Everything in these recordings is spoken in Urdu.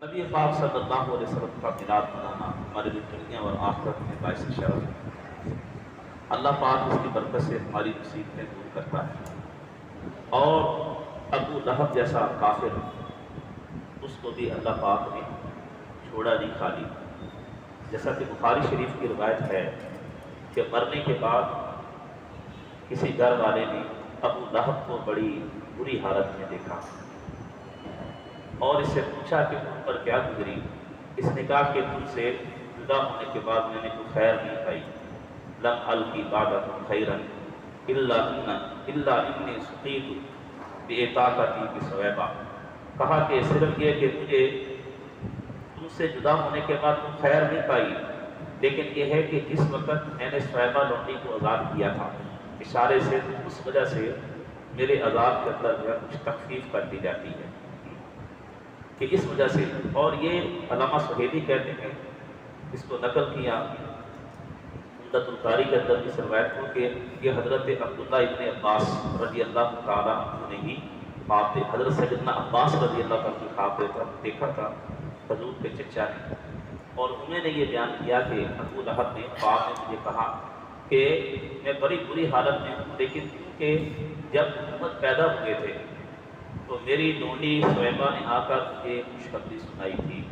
نبی پاک صلی اللہ علیہ وسلم کا میلاد منانا ہمارے لیے دنیا اور آخرت میں باعث شرف ہے۔ اللہ پاک اس کی برکت سے ہماری مصیبتیں دور کرتا ہے، اور ابو لہب جیسا کافر اس کو بھی اللہ پاک نے چھوڑا نہیں خالی۔ جیسا کہ بخاری شریف کی روایت ہے کہ مرنے کے بعد کسی گھر والے نے ابو لہب کو بڑی بری حالت میں دیکھا اور اس سے پوچھا کہ تم پر کیا گزری؟ اس نے کہا کہ تم سے جدا ہونے کے بعد میں نے کوئی خیر نہیں پائی۔ لم القی بعدکم خیرا الا انی سقیت بإطاقتی بثویبہ۔ کہا کہ صرف یہ کہ مجھے تم سے جدا ہونے کے بعد تم خیر نہیں پائی، لیکن یہ ہے کہ جس وقت میں نے ثویبہ لونڈی کو آزاد کیا تھا، اشارے سے اس وجہ سے میرے عذاب کے اندر جو ہے کچھ تخفیف کر دی جاتی ہے کہ اس وجہ سے۔ اور یہ علامہ سہیلی کہتے ہیں، اس کو نقل کیا عمدۃ القاری کے اندر اس روایت کو کہ یہ حضرت عبداللہ ابن عباس رضی اللہ تعالیٰ عنہ نے ہی خواب حضرت سیدنا عباس رضی اللہ تعالیٰ کی خواب دیکھا تھا حضور کے چچا نے، اور انہوں نے یہ بیان کیا کہ ابو لہب نے خواب میں مجھے کہا کہ میں بڑی بری حالت میں ہوں، لیکن کیونکہ جب محمد پیدا ہوئے تھے تو میری لونڈی ثویبہ نے آ کر مجھے خوشخبری سنائی تھی۔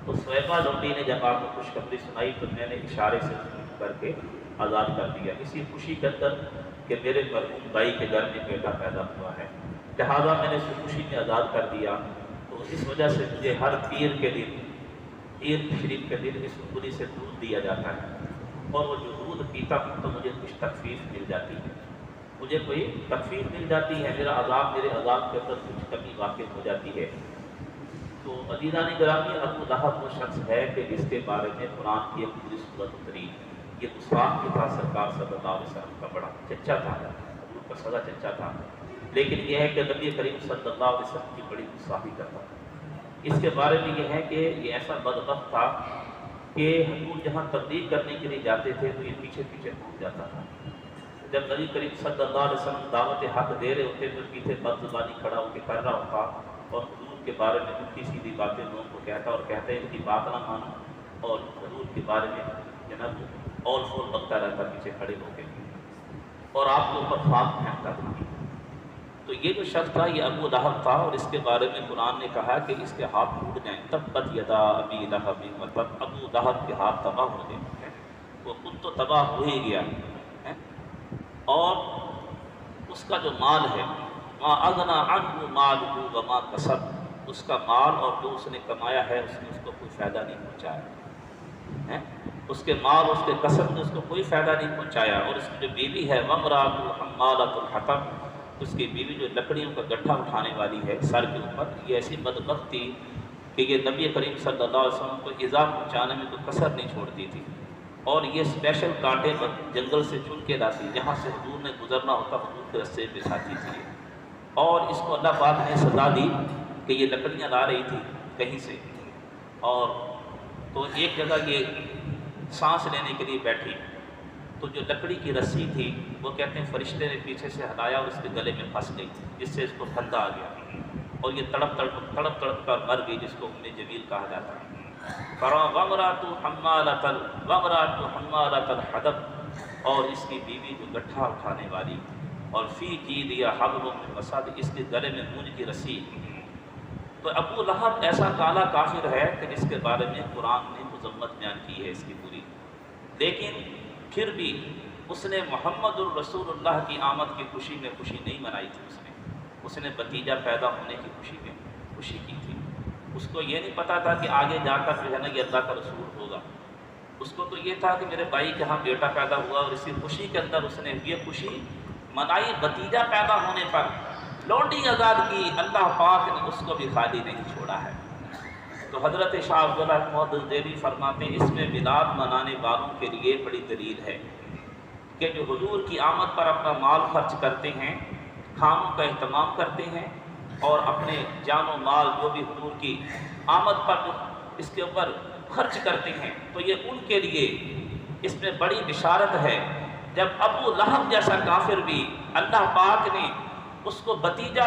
تو ثویبہ لونڈی نے جب آپ کو خوشخبری سنائی تو میں نے اشارے سے کر کے آزاد کر دیا، اسی خوشی کے اندر کہ میرے مرحوم بھائی کے گھر میں بیٹا پیدا ہوا ہے، لہٰذا میں نے اس خوشی میں آزاد کر دیا۔ تو اس وجہ سے مجھے ہر پیر کے دن، پیر شریف کے دن اس خوری سے دودھ دیا جاتا ہے، اور وہ جو دودھ پیتا ہوں تو مجھے کچھ تخفیف مل جاتی ہے، مجھے کوئی تخفیف مل جاتی ہے، میرے عذاب کے اندر کچھ کمی واقع ہو جاتی ہے۔ تو عزیزان گرامی، ابو لہب وہ شخص ہے کہ جس کے بارے میں قرآن کی ایک پوری صورت اتری۔ یہ گستاخ بھی تھا، سرکار صلی اللہ علیہ وسلم کا بڑا چچا تھا، حضور کا سگا چچا تھا، لیکن یہ ہے کہ نبی کریم صلی اللہ علیہ وسلم کی بڑی گستاخی کرتا تھا۔ اس کے بارے میں یہ ہے کہ یہ ایسا بدبخت تھا کہ حضور جہاں تبلیغ کرنے کے لیے جاتے تھے تو یہ پیچھے پیچھے پہنچ جاتا تھا۔ جب نبی کریم صلی اللہ علیہ وسلم دعوت حق دے رہے ہوتے تو پیچھے بد زبانی کھڑا ہو کے کر رہا ہوتا، اور حضور کے بارے میں الٹی سیدھی باتیں لوگوں کو کہتا اور کہتے ہیں ان کی بات نہ مانو، اور حضور کے بارے میں جناب اور فول بکتا رہتا پیچھے کھڑے ہو کے، اور آپ کے اوپر خواب پھینکتا تھا۔ تو یہ جو شخص تھا یہ ابو لہب تھا، اور اس کے بارے میں قرآن نے کہا کہ اس کے ہاتھ ٹوٹ جائیں، تبت یدا ابی لہب، مطلب ابو لہب کے ہاتھ تباہ ہو گئے، وہ خود تو تباہ ہو ہی گیا، اور اس کا جو مال ہے ما اغنی عنہ مالہ وما کسب، اس کا مال اور جو اس نے کمایا ہے اس نے اس کو کوئی فائدہ نہیں پہنچایا، اس کے مال اس کے کسب نے اس کو کوئی فائدہ نہیں پہنچایا۔ اور اس کی جو بیوی ہے وامرأۃ حمالۃ الحطب، اس کی بیوی جو لکڑیوں کا گٹھا اٹھانے والی ہے سر کے اوپر، یہ ایسی بدبخت تھی کہ یہ نبی کریم صلی اللہ علیہ وسلم کو ایذا پہنچانے میں کوئی کسر نہیں چھوڑتی تھی، اور یہ اسپیشل کانٹے جنگل سے چن کے لاتی، جہاں سے حضور نے گزرنا ہوتا حضور کے رستے پہ بچھاتی تھی، اور اس کو اللہ پاک نے سزا دی کہ یہ لکڑیاں لا رہی تھی کہیں سے، اور تو ایک جگہ یہ سانس لینے کے لیے بیٹھی، تو جو لکڑی کی رسی تھی وہ کہتے ہیں فرشتے نے پیچھے سے ہلایا اور اس کے گلے میں پھنس گئی، جس سے اس کو پھندا آ گیا، اور یہ تڑپ تڑپ کر مر گئی، جس کو ام جمیل کہا جاتا ہے۔ وامرأۃ حمالۃ الحطب، اور اس کی بیوی جو گٹھا اٹھانے والی، اور فی جیدہا حبل من مسد، اس کے گلے میں مونج کی رسی۔ تو ابو لہب ایسا کالا کافر ہے کہ جس کے بارے میں قرآن نے مذمت بیان کی ہے اس کی پوری، لیکن پھر بھی اس نے محمد الرسول اللہ کی آمد کی خوشی میں خوشی نہیں منائی تھی، اس نے بھتیجا پیدا ہونے کی خوشی میں خوشی کی تھی۔ اس کو یہ نہیں پتا تھا کہ آگے جا کر جو ہے نا یہ اللہ کا رسول ہوگا، اس کو تو یہ تھا کہ میرے بھائی کے ہاں بیٹا پیدا ہوا، اور اسی خوشی کے اندر اس نے یہ خوشی منائی بھتیجا پیدا ہونے پر، لونڈی آزاد کی، اللہ پاک نے اس کو بھی خالی نہیں چھوڑا ہے۔ تو حضرت شاہ عبداللہ محدث دہلوی فرماتے ہیں اس میں میلاد منانے والوں کے لیے بڑی دلیل ہے کہ جو حضور کی آمد پر اپنا مال خرچ کرتے ہیں، کھانوں کا اہتمام کرتے ہیں، اور اپنے جان و مال جو بھی حضور کی آمد پر جو اس کے اوپر خرچ کرتے ہیں، تو یہ ان کے لیے اس میں بڑی بشارت ہے۔ جب ابو لہب جیسا کافر بھی اللہ پاک نے اس کو بھتیجا